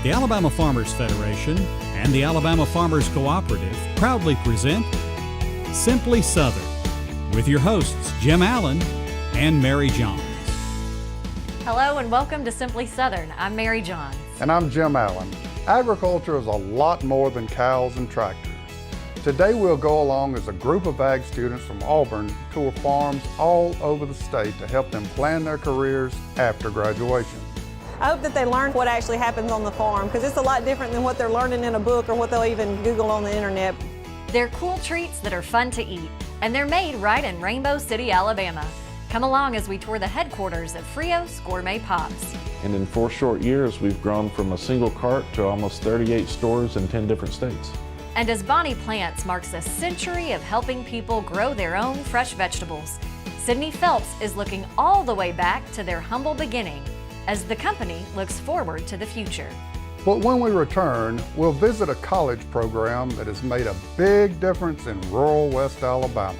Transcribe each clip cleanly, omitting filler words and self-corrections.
The Alabama Farmers Federation and the Alabama Farmers Cooperative proudly present Simply Southern with your hosts Jim Allen and Mary Johns. Hello and welcome to Simply Southern. I'm Mary Johns. And I'm Jim Allen. Agriculture is a lot more than cows and tractors. Today we'll go along as a group of ag students from Auburn tour farms all over the state to help them plan their careers after graduation. I hope that they learn what actually happens on the farm, because it's a lot different than what they're learning in a book or what they'll even Google on the internet. They're cool treats that are fun to eat, and they're made right in Rainbow City, Alabama. Come along as we tour the headquarters of Frios Gourmet Pops. And in 4 short years, we've grown from a single cart to almost 38 stores in 10 different states. And as Bonnie Plants marks a century of helping people grow their own fresh vegetables, Sidney Phelps is looking all the way back to their humble beginning as the company looks forward to the future. But when we return, we'll visit a college program that has made a big difference in rural West Alabama.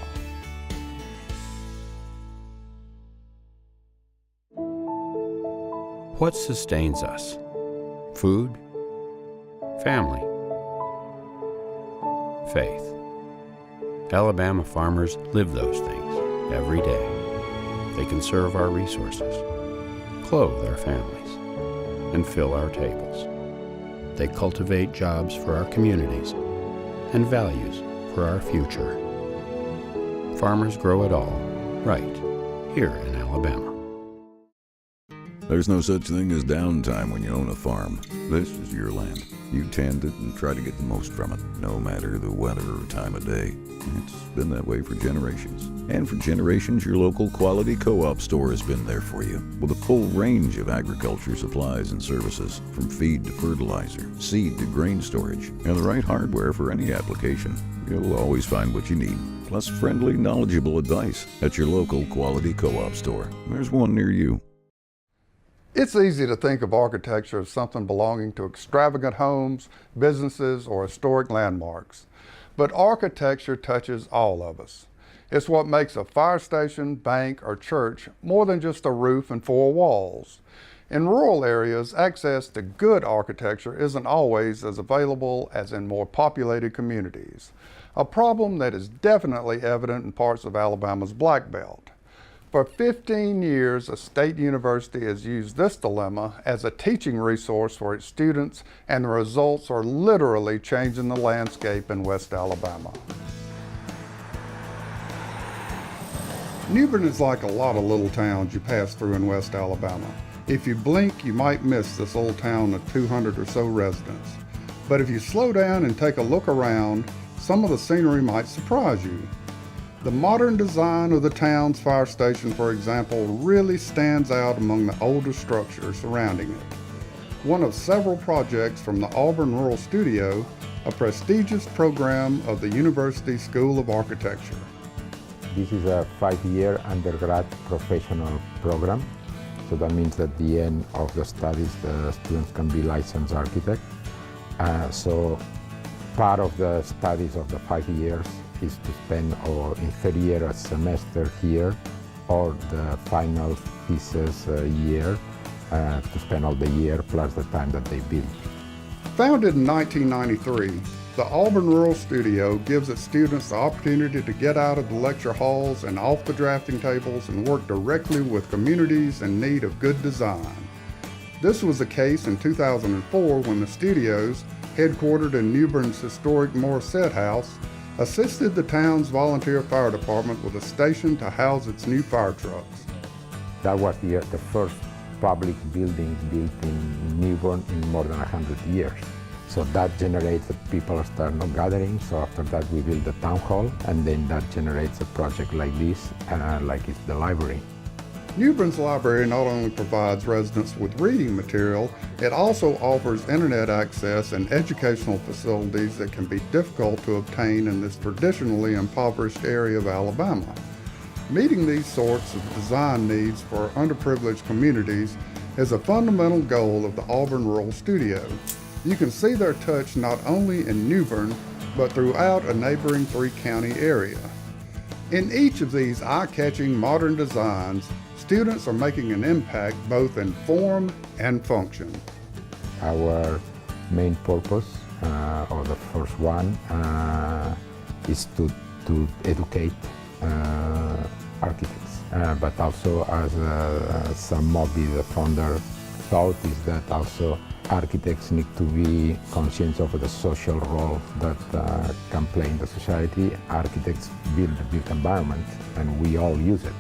What sustains us? Food? Family? Faith. Alabama farmers live those things every day. They conserve our resources, clothe our families, and fill our tables. They cultivate jobs for our communities and values for our future. Farmers grow it all right here in Alabama. There's no such thing as downtime when you own a farm. This is your land. You tend it and try to get the most from it, no matter the weather or time of day. It's been that way for generations. And for generations, your local quality co-op store has been there for you, with a full range of agriculture supplies and services, from feed to fertilizer, seed to grain storage, and the right hardware for any application. You'll always find what you need, plus friendly, knowledgeable advice at your local quality co-op store. There's one near you. It's easy to think of architecture as something belonging to extravagant homes, businesses, or historic landmarks. But architecture touches all of us. It's what makes a fire station, bank, or church more than just a roof and 4 walls. In rural areas, access to good architecture isn't always as available as in more populated communities, a problem that is definitely evident in parts of Alabama's Black Belt. For 15 years, a state university has used this dilemma as a teaching resource for its students, and the results are literally changing the landscape in West Alabama. New Bern is like a lot of little towns you pass through in West Alabama. If you blink, you might miss this old town of 200 or so residents. But if you slow down and take a look around, some of the scenery might surprise you. The modern design of the town's fire station, for example, really stands out among the older structures surrounding it. One of several projects from the Auburn Rural Studio, a prestigious program of the University School of Architecture. This is a 5-year undergrad professional program. So that means at the end of the studies, the students can be licensed architect. So part of the studies of the 5 years is to spend in third year a semester here, or the final thesis year, to spend all the year plus the time that they build. Founded in 1993, the Auburn Rural Studio gives its students the opportunity to get out of the lecture halls and off the drafting tables and work directly with communities in need of good design. This was the case in 2004 when the studios, headquartered in New Bern's historic Morissette House, assisted the town's volunteer fire department with a station to house its new fire trucks. That was the first public building built in New Bern in more than 100 years. So that generates that people start gathering. So after that we build the town hall, and then that generates a project like this, like it's the library. New Bern's library not only provides residents with reading material, it also offers internet access and educational facilities that can be difficult to obtain in this traditionally impoverished area of Alabama. Meeting these sorts of design needs for underprivileged communities is a fundamental goal of the Auburn Rural Studio. You can see their touch not only in New Bern, but throughout a neighboring 3-county area. In each of these eye-catching modern designs, students are making an impact both in form and function. Our main purpose, or the first one, is to educate architects. But also, as Sam Moby, the founder, thought, is that also architects need to be conscious of the social role that can play in the society. Architects build the built environment, and we all use it.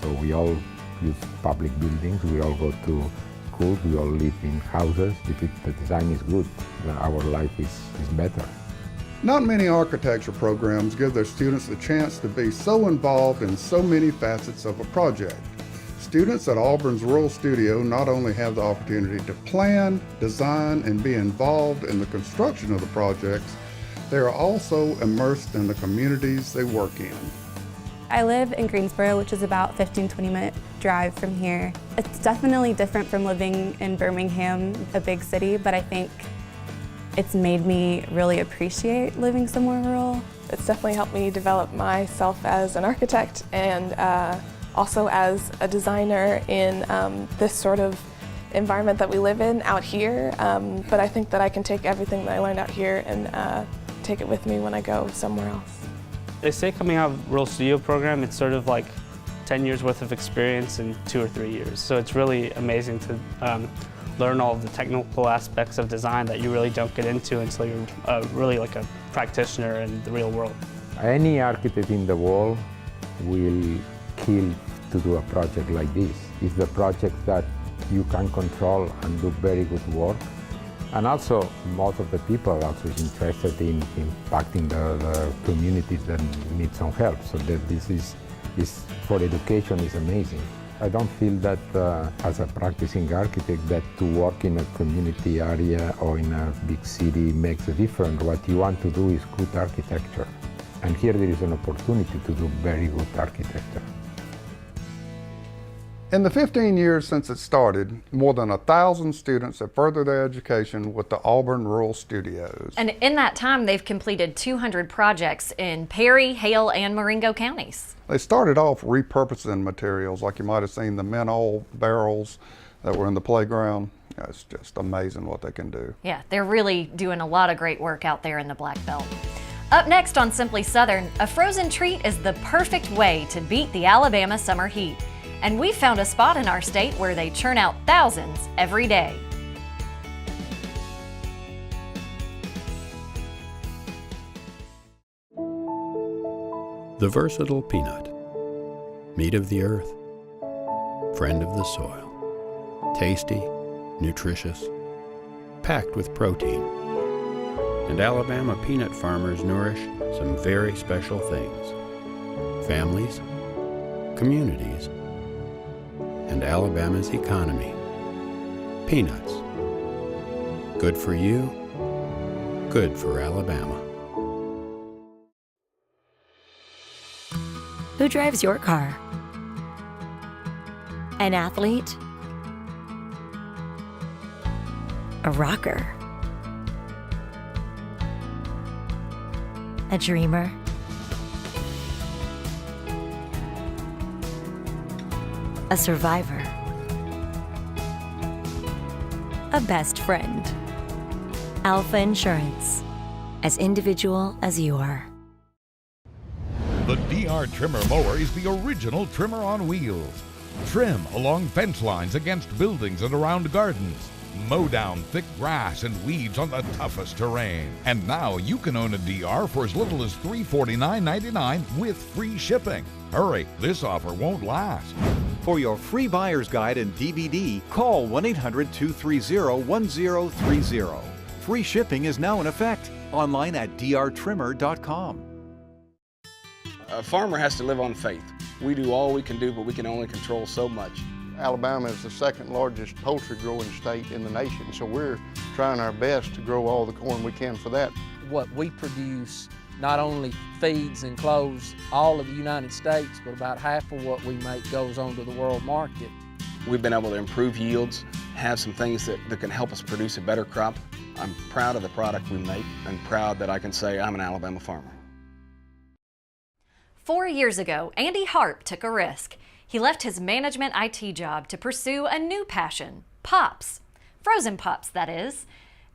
So we all use public buildings, we all go to schools, we all live in houses. If the design is good, our life is better. Not many architecture programs give their students the chance to be so involved in so many facets of a project. Students at Auburn's Rural Studio not only have the opportunity to plan, design, and be involved in the construction of the projects, they are also immersed in the communities they work in. I live in Greensboro, which is about 15-20 minute drive from here. It's definitely different from living in Birmingham, a big city, but I think it's made me really appreciate living somewhere rural. It's definitely helped me develop myself as an architect and also as a designer in this sort of environment that we live in out here. But I think that I can take everything that I learned out here and take it with me when I go somewhere else. They say coming out of Rural Studio program, it's sort of like 10 years worth of experience in 2 or 3 years. So it's really amazing to learn all of the technical aspects of design that you really don't get into until you're really like a practitioner in the real world. Any architect in the world will kill to do a project like this. It's the project that you can control and do very good work. And also, most of the people also is interested in impacting the communities that need some help. So that this is for education is amazing. I don't feel that as a practicing architect that to work in a community area or in a big city makes a difference. What you want to do is good architecture. And here there is an opportunity to do very good architecture. In the 15 years since it started, more than 1,000 students have furthered their education with the Auburn Rural Studios. And in that time, they've completed 200 projects in Perry, Hale, and Marengo counties. They started off repurposing materials, like you might have seen the mint oil barrels that were in the playground. It's just amazing what they can do. Yeah, they're really doing a lot of great work out there in the Black Belt. Up next on Simply Southern, a frozen treat is the perfect way to beat the Alabama summer heat. And we found a spot in our state where they churn out thousands every day. The versatile peanut, meat of the earth, friend of the soil, tasty, nutritious, packed with protein. And Alabama peanut farmers nourish some very special things: families, communities, and Alabama's economy. Peanuts. Good for you, good for Alabama. Who drives your car? An athlete? A rocker? A dreamer? A survivor? A best friend? Alpha Insurance. As individual as you are. The DR Trimmer mower is the original trimmer on wheels. Trim along fence lines, against buildings and around gardens. Mow down thick grass and weeds on the toughest terrain. And now you can own a DR for as little as $349.99 with free shipping. Hurry, this offer won't last. For your free buyer's guide and DVD, call 1-800-230-1030. Free shipping is now in effect. Online at drtrimmer.com. A farmer has to live on faith. We do all we can do, but we can only control so much. Alabama is the second largest poultry growing state in the nation, so we're trying our best to grow all the corn we can for that. What we produce not only feeds and clothes all of the United States, but about half of what we make goes on to the world market. We've been able to improve yields, have some things that can help us produce a better crop. I'm proud of the product we make and proud that I can say I'm an Alabama farmer. 4 years ago, Andy Harp took a risk. He left his management IT job to pursue a new passion, pops. Frozen pops, that is.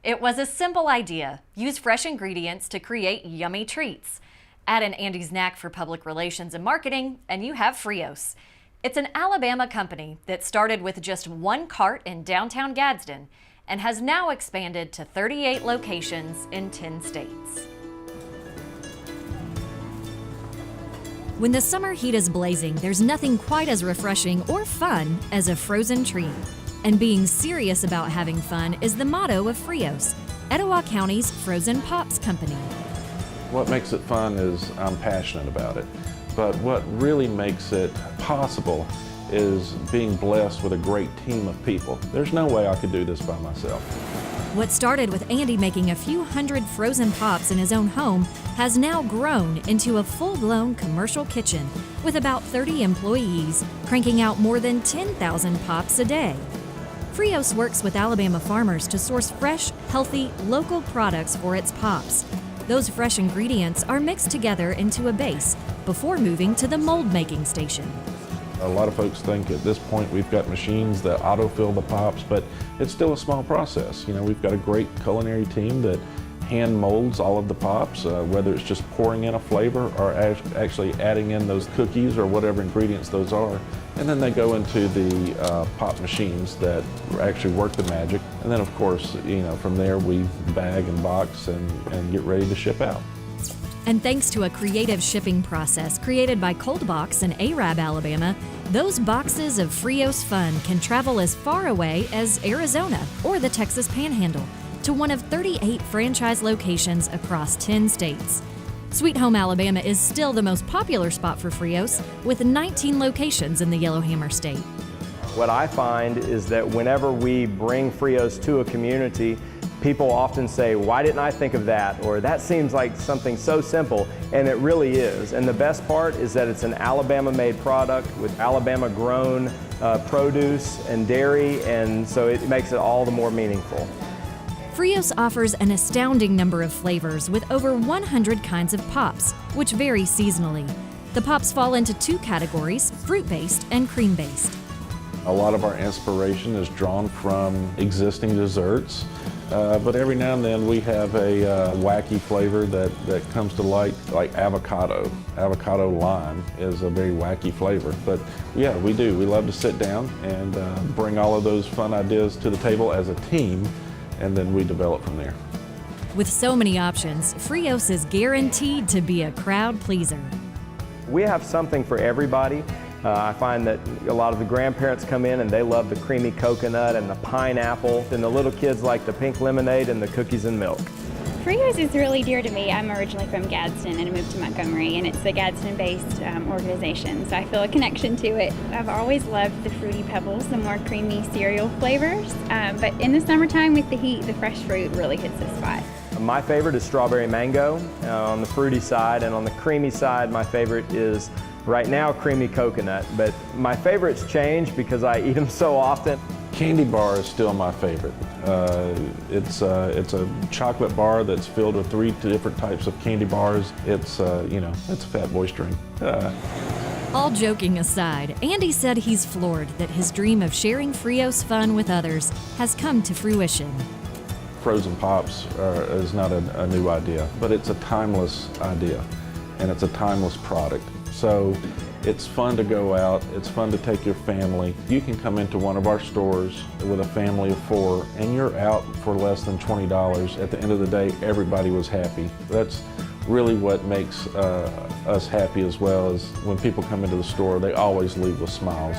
It was a simple idea. Use fresh ingredients to create yummy treats. Add in Andy's knack for public relations and marketing, and you have Frios. It's an Alabama company that started with just one cart in downtown Gadsden and has now expanded to 38 locations in 10 states. When the summer heat is blazing, there's nothing quite as refreshing or fun as a frozen treat. And being serious about having fun is the motto of Frios, Etowah County's Frozen Pops Company. What makes it fun is I'm passionate about it. But what really makes it possible is being blessed with a great team of people. There's no way I could do this by myself. What started with Andy making a few hundred frozen pops in his own home has now grown into a full-blown commercial kitchen with about 30 employees cranking out more than 10,000 pops a day. Frios works with Alabama farmers to source fresh, healthy, local products for its pops. Those fresh ingredients are mixed together into a base before moving to the mold-making station. A lot of folks think at this point we've got machines that auto-fill the pops, but it's still a small process. You know, we've got a great culinary team that hand molds all of the pops, whether it's just pouring in a flavor or actually adding in those cookies or whatever ingredients those are. And then they go into the pop machines that actually work the magic. And then of course, you know, from there we bag and box and get ready to ship out. And thanks to a creative shipping process created by Cold Box in Arab, Alabama, those boxes of Frios fun can travel as far away as Arizona or the Texas Panhandle to one of 38 franchise locations across 10 states. Sweet Home, Alabama is still the most popular spot for Frios, with 19 locations in the Yellowhammer State. What I find is that whenever we bring Frios to a community, people often say, why didn't I think of that? Or that seems like something so simple, and it really is. And the best part is that it's an Alabama-made product with Alabama-grown produce and dairy, and so it makes it all the more meaningful. Frios offers an astounding number of flavors with over 100 kinds of pops, which vary seasonally. The pops fall into two categories, fruit-based and cream-based. A lot of our inspiration is drawn from existing desserts, but every now and then we have a wacky flavor that comes to light, like avocado. Avocado lime is a very wacky flavor, but yeah, we do. We love to sit down and bring all of those fun ideas to the table as a team, and then we develop from there. With so many options, Frios is guaranteed to be a crowd pleaser. We have something for everybody. I find that a lot of the grandparents come in and they love the creamy coconut and the pineapple, and the little kids like the pink lemonade and the cookies and milk. Frios is really dear to me. I'm originally from Gadsden and I moved to Montgomery, and it's a Gadsden-based organization, so I feel a connection to it. I've always loved the Fruity Pebbles, the more creamy cereal flavors, but in the summertime with the heat, the fresh fruit really hits the spot. My favorite is strawberry mango on the fruity side, and on the creamy side, my favorite is right now creamy coconut, but my favorites change because I eat them so often. Candy bar is still my favorite. It's a chocolate bar that's filled with 3 different types of candy bars. It's it's a fat boy string. All joking aside, Andy said he's floored that his dream of sharing Frios fun with others has come to fruition. Frozen Pops is not a new idea, but it's a timeless idea, and it's a timeless product. So it's fun to go out, it's fun to take your family. You can come into one of our stores with a family of 4 and you're out for less than $20. At the end of the day, everybody was happy. That's really what makes us happy as well, is when people come into the store, they always leave with smiles.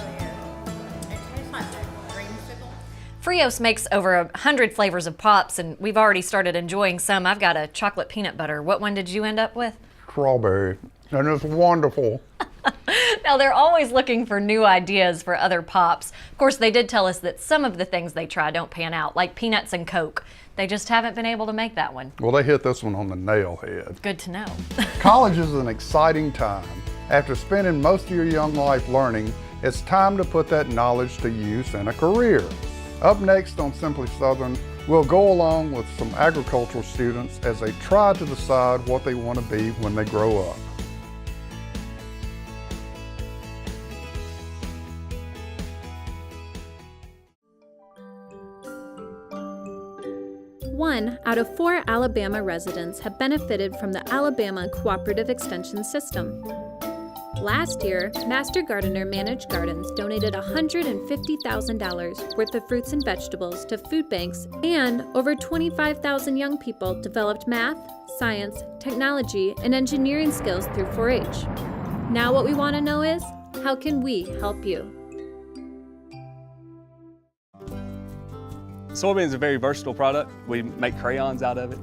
Frios makes over 100 flavors of pops, and we've already started enjoying some. I've got a chocolate peanut butter. What one did you end up with? Strawberry, and it's wonderful. Now, they're always looking for new ideas for other pops. Of course, they did tell us that some of the things they try don't pan out, like peanuts and Coke. They just haven't been able to make that one. Well, they hit this one on the nail head. Good to know. College is an exciting time. After spending most of your young life learning, it's time to put that knowledge to use in a career. Up next on Simply Southern, we'll go along with some agricultural students as they try to decide what they want to be when they grow up. 1 out of 4 Alabama residents have benefited from the Alabama Cooperative Extension System. Last year, Master Gardener Managed Gardens donated $150,000 worth of fruits and vegetables to food banks, and over 25,000 young people developed math, science, technology, and engineering skills through 4-H. Now what we want to know is, how can we help you? Soybean is a very versatile product. We make crayons out of it.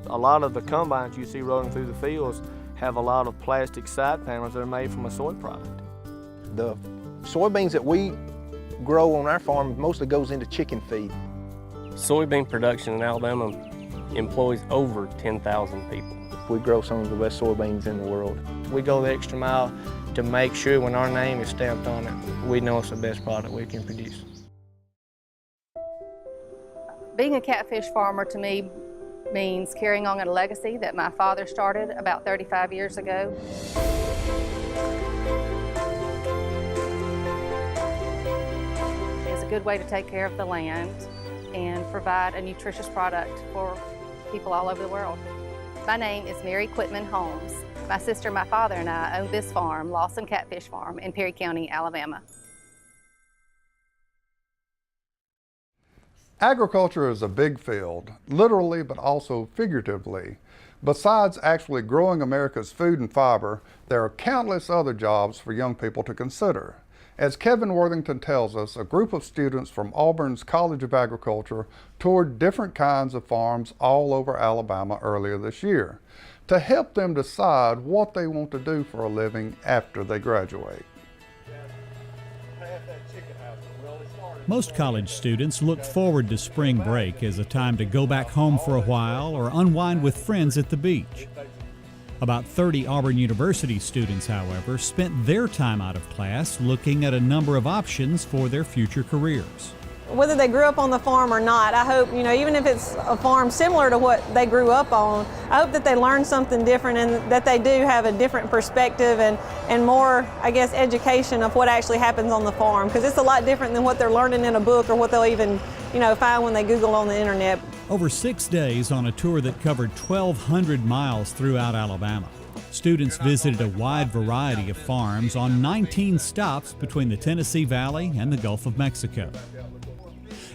A lot of the combines you see rolling through the fields have a lot of plastic side panels that are made from a soy product. The soybeans that we grow on our farm mostly goes into chicken feed. Soybean production in Alabama employs over 10,000 people. We grow some of the best soybeans in the world. We go the extra mile to make sure when our name is stamped on it, we know it's the best product we can produce. Being a catfish farmer to me means carrying on a legacy that my father started about 35 years ago. It's a good way to take care of the land and provide a nutritious product for people all over the world. My name is Mary QUITMAN Holmes. My sister, my father, and I own this farm, Lawson Catfish Farm, in Perry County, Alabama. Agriculture is a big field, literally but also figuratively. Besides actually growing America's food and fiber, there are countless other jobs for young people to consider. As Kevin Worthington tells us, a group of students from Auburn's College of Agriculture toured different kinds of farms all over Alabama earlier this year to help them decide what they want to do for a living after they graduate. Most college students look forward to spring break as a time to go back home for a while or unwind with friends at the beach. About 30 Auburn University students, however, spent their time out of class looking at a number of options for their future careers. Whether they grew up on the farm or not, I hope, even if it's a farm similar to what they grew up on, I hope that they learn something different and that they do have a different perspective and more, education of what actually happens on the farm, because it's a lot different than what they're learning in a book or what they'll even, find when they Google on the internet. Over 6 days on a tour that covered 1,200 miles throughout Alabama, students visited a wide variety of farms on 19 stops between the Tennessee Valley and the Gulf of Mexico.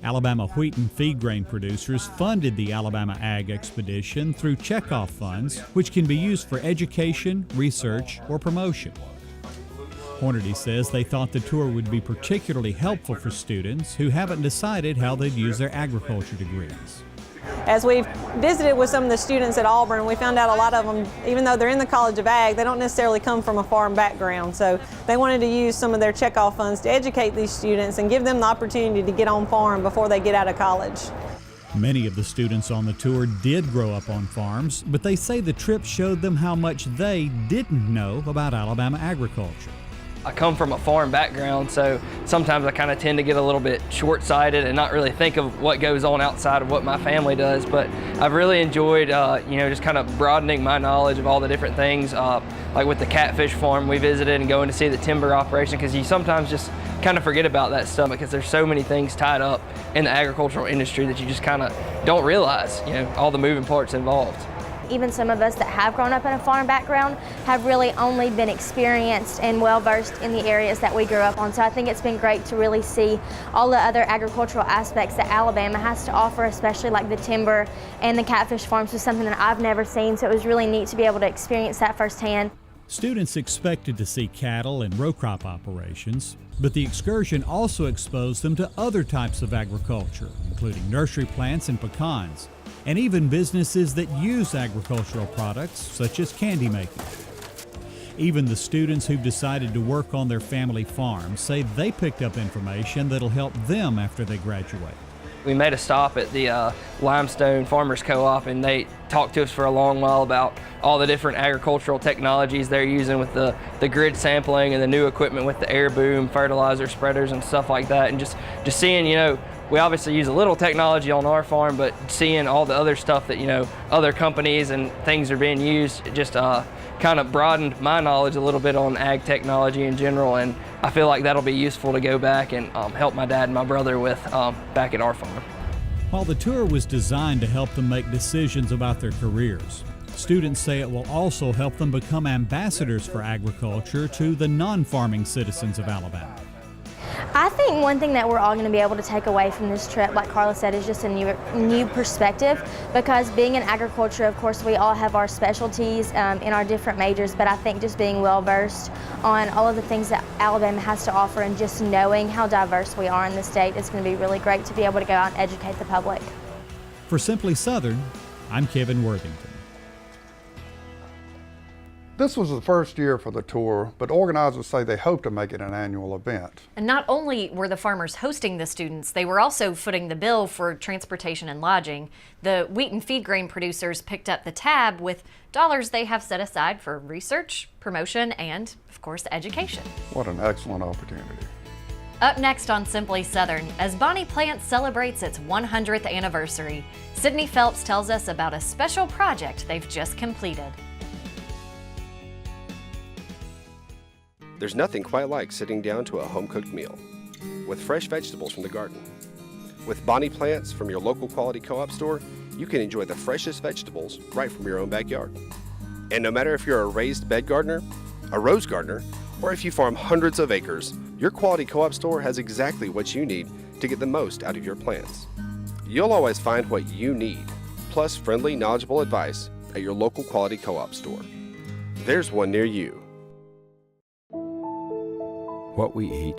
Alabama wheat and feed grain producers funded the Alabama Ag Expedition through checkoff funds, which can be used for education, research, or promotion. Hornady says they thought the tour would be particularly helpful for students who haven't decided how they'd use their agriculture degrees. As we've visited with some of the students at Auburn, we found out a lot of them, even though they're in the College of Ag, they don't necessarily come from a farm background. So they wanted to use some of their checkoff funds to educate these students and give them the opportunity to get on farm before they get out of college. Many of the students on the tour did grow up on farms, but they say the trip showed them how much they didn't know about Alabama agriculture. I come from a farm background, so sometimes I kind of tend to get a little bit short-sighted and not really think of what goes on outside of what my family does. But I've really enjoyed, just kind of broadening my knowledge of all the different things. Like with the catfish farm we visited and going to see the timber operation, because you sometimes just kind of forget about that stuff because there's so many things tied up in the agricultural industry that you just kind of don't realize, all the moving parts involved. Even some of us that have grown up in a farm background have really only been experienced and well-versed in the areas that we grew up on. So I think it's been great to really see all the other agricultural aspects that Alabama has to offer, especially like the timber and the catfish farms was something that I've never seen. So it was really neat to be able to experience that firsthand. Students expected to see cattle and row crop operations, but the excursion also exposed them to other types of agriculture, including nursery plants and pecans, and even businesses that use agricultural products such as candy making. Even the students who've decided to work on their family farms say they picked up information that'll help them after they graduate. We made a stop at the Limestone Farmers Co-op, and they talked to us for a long while about all the different agricultural technologies they're using with the grid sampling and the new equipment with the air boom, fertilizer spreaders and stuff like that, and just seeing, we obviously use a little technology on our farm, but seeing all the other stuff that, other companies and things are being used, it just kind of broadened my knowledge a little bit on ag technology in general, and I feel like that'll be useful to go back and help my dad and my brother with back at our farm. While the tour was designed to help them make decisions about their careers, students say it will also help them become ambassadors for agriculture to the non-farming citizens of Alabama. I think one thing that we're all going to be able to take away from this trip, like Carla said, is just a new perspective, because being in agriculture, of course, we all have our specialties in our different majors, but I think just being well versed on all of the things that Alabama has to offer and just knowing how diverse we are in the state is going to be really great to be able to go out and educate the public. For Simply Southern, I'm Kevin Worthington. This was the first year for the tour, but organizers say they hope to make it an annual event. And not only were the farmers hosting the students, they were also footing the bill for transportation and lodging. The wheat and feed grain producers picked up the tab with dollars they have set aside for research, promotion, and, of course, education. What an excellent opportunity. Up next on Simply Southern, as Bonnie Plants celebrates its 100th anniversary, Sidney Phelps tells us about a special project they've just completed. There's nothing quite like sitting down to a home-cooked meal with fresh vegetables from the garden. With Bonnie Plants from your local quality co-op store, you can enjoy the freshest vegetables right from your own backyard. And no matter if you're a raised bed gardener, a rose gardener, or if you farm hundreds of acres, your quality co-op store has exactly what you need to get the most out of your plants. You'll always find what you need, plus friendly, knowledgeable advice at your local quality co-op store. There's one near you. What we eat,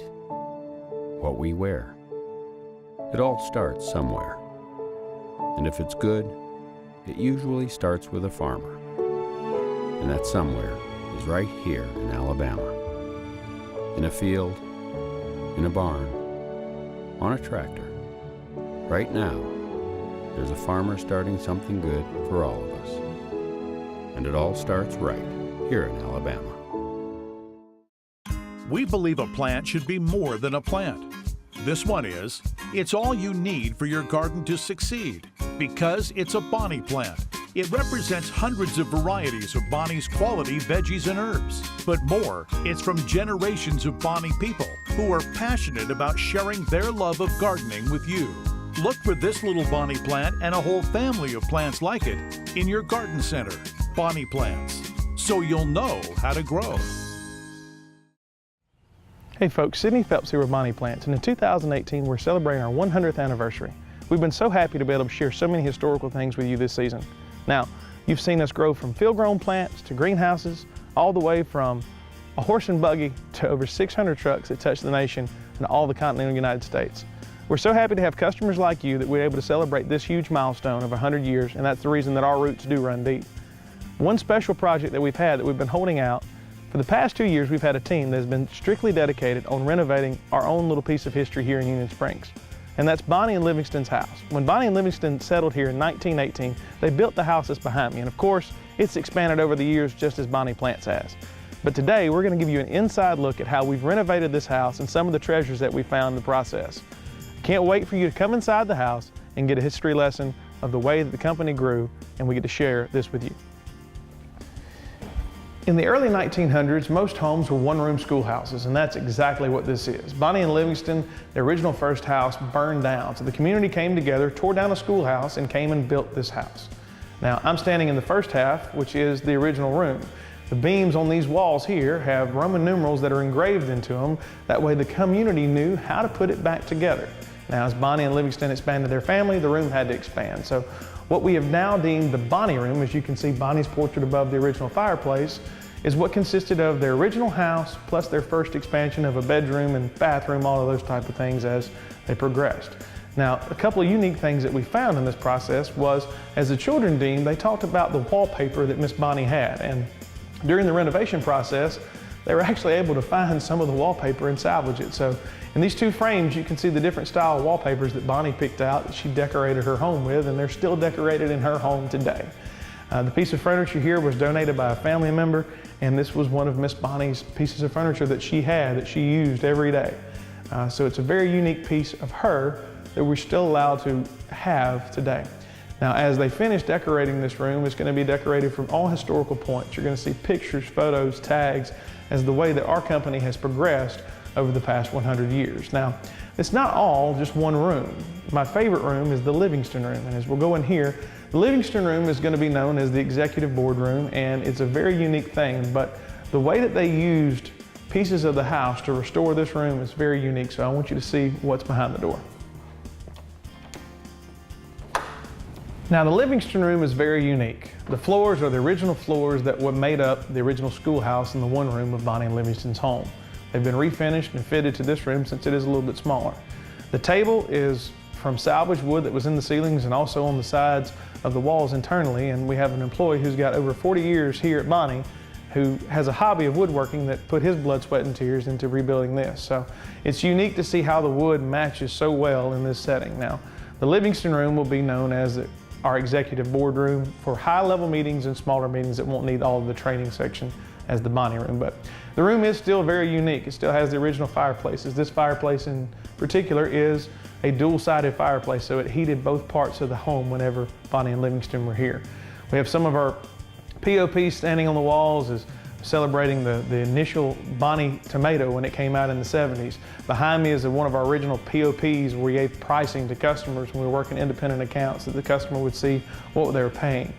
what we wear. It all starts somewhere. And if it's good, it usually starts with a farmer. And that somewhere is right here in Alabama. In a field, in a barn, on a tractor. Right now, there's a farmer starting something good for all of us. And it all starts right here in Alabama. We believe a plant should be more than a plant. This one is. It's all you need for your garden to succeed, because it's a Bonnie plant. It represents hundreds of varieties of Bonnie's quality veggies and herbs. But more, it's from generations of Bonnie people who are passionate about sharing their love of gardening with you. Look for this little Bonnie plant and a whole family of plants like it in your garden center. Bonnie Plants, so you'll know how to grow. Hey folks, Sidney Phelps here with Bonnie Plants, and in 2018 we're celebrating our 100th anniversary. We've been so happy to be able to share so many historical things with you this season. Now, you've seen us grow from field-grown plants to greenhouses, all the way from a horse and buggy to over 600 trucks that touch the nation and all the continental United States. We're so happy to have customers like you that we're able to celebrate this huge milestone of 100 years, and that's the reason that our roots do run deep. One special project that we've had that we've been holding out, for the past 2 years we've had a team that has been strictly dedicated on renovating our own little piece of history here in Union Springs. And that's Bonnie and Livingston's house. When Bonnie and Livingston settled here in 1918, they built the house that's behind me, and of course, it's expanded over the years just as Bonnie Plants has. But today, we're going to give you an inside look at how we've renovated this house and some of the treasures that we found in the process. Can't wait for you to come inside the house and get a history lesson of the way that the company grew, and we get to share this with you. In the early 1900s, most homes were one-room schoolhouses, and that's exactly what this is. Bonnie and Livingston, their original first house, burned down, so the community came together, tore down a schoolhouse, and came and built this house. Now, I'm standing in the first half, which is the original room. The beams on these walls here have Roman numerals that are engraved into them. That way the community knew how to put it back together. Now, as Bonnie and Livingston expanded their family, the room had to expand. So what we have now deemed the Bonnie room, as you can see Bonnie's portrait above the original fireplace, is what consisted of their original house plus their first expansion of a bedroom and bathroom, all of those type of things as they progressed. Now, a couple of unique things that we found in this process was, as the children deemed, they talked about the wallpaper that Miss Bonnie had. And during the renovation process, they were actually able to find some of the wallpaper and salvage it. So in these two frames, you can see the different style wallpapers that Bonnie picked out that she decorated her home with, and they're still decorated in her home today. The piece of furniture here was donated by a family member, and this was one of Miss Bonnie's pieces of furniture that she had, that she used every day. So it's a very unique piece of her that we're still allowed to have today. Now, as they finish decorating this room, it's going to be decorated from all historical points. You're going to see pictures, photos, tags, as the way that our company has progressed over the past 100 years. Now, It's not all just one room. My favorite room is the Livingston room, and as we'll go in here, the Livingston room is going to be known as the executive boardroom, and it's a very unique thing, but the way that they used pieces of the house to restore this room is very unique, so I want you to see what's behind the door. Now, the Livingston room is very unique. The floors are the original floors that were made up the original schoolhouse in the one room of Bonnie and Livingston's home. They've been refinished and fitted to this room since it is a little bit smaller. The table is from salvaged wood that was in the ceilings and also on the sides of the walls internally, and we have an employee who's got over 40 years here at Bonnie who has a hobby of woodworking that put his blood, sweat, and tears into rebuilding this. So it's unique to see how the wood matches so well in this setting. Now, the Livingston room will be known as our executive boardroom for high-level meetings and smaller meetings that won't need all of the training section as the Bonnie room. But the room is still very unique. It still has the original fireplaces. This fireplace in particular is a dual-sided fireplace, so it heated both parts of the home whenever Bonnie and Livingston were here. We have some of our POPs standing on the walls as celebrating the initial Bonnie tomato when it came out in the 70s. Behind me is one of our original POPs where we gave pricing to customers when we were working independent accounts that the customer would see what they were paying.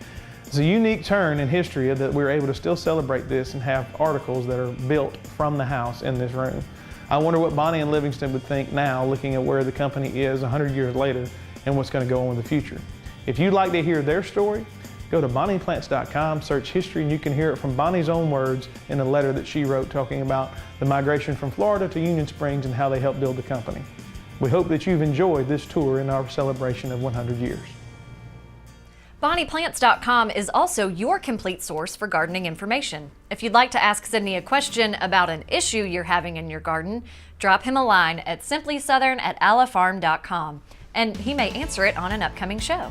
It's a unique turn in history that we were able to still celebrate this and have articles that are built from the house in this room. I wonder what Bonnie and Livingston would think now, looking at where the company is 100 years later and what's going to go on in the future. If you'd like to hear their story, go to bonnieplants.com, search history, and you can hear it from Bonnie's own words in a letter that she wrote talking about the migration from Florida to Union Springs and how they helped build the company. We hope that you've enjoyed this tour in our celebration of 100 years. BonniePlants.com is also your complete source for gardening information. If you'd like to ask Sidney a question about an issue you're having in your garden, drop him a line at simplysouthern@alafarm.com, and he may answer it on an upcoming show.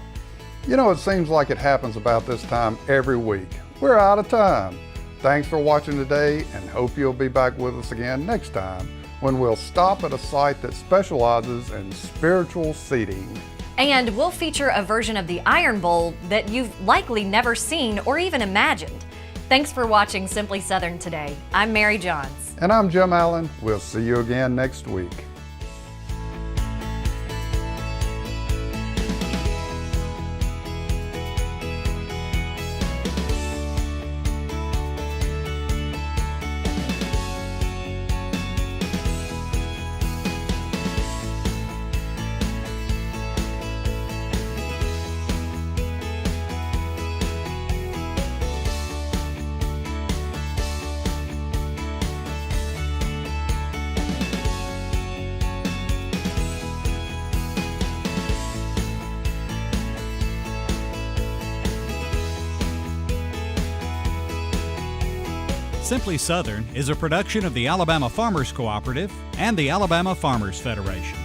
You know, it seems like it happens about this time every week. We're out of time. Thanks for watching today, and hope you'll be back with us again next time when we'll stop at a site that specializes in spiritual seeding. And we'll feature a version of the iron bowl that you've likely never seen or even imagined. Thanks for watching Simply Southern today. I'm Mary Johns. And I'm Jim Allen. We'll see you again next week. Simply Southern is a production of the Alabama Farmers Cooperative and the Alabama Farmers Federation.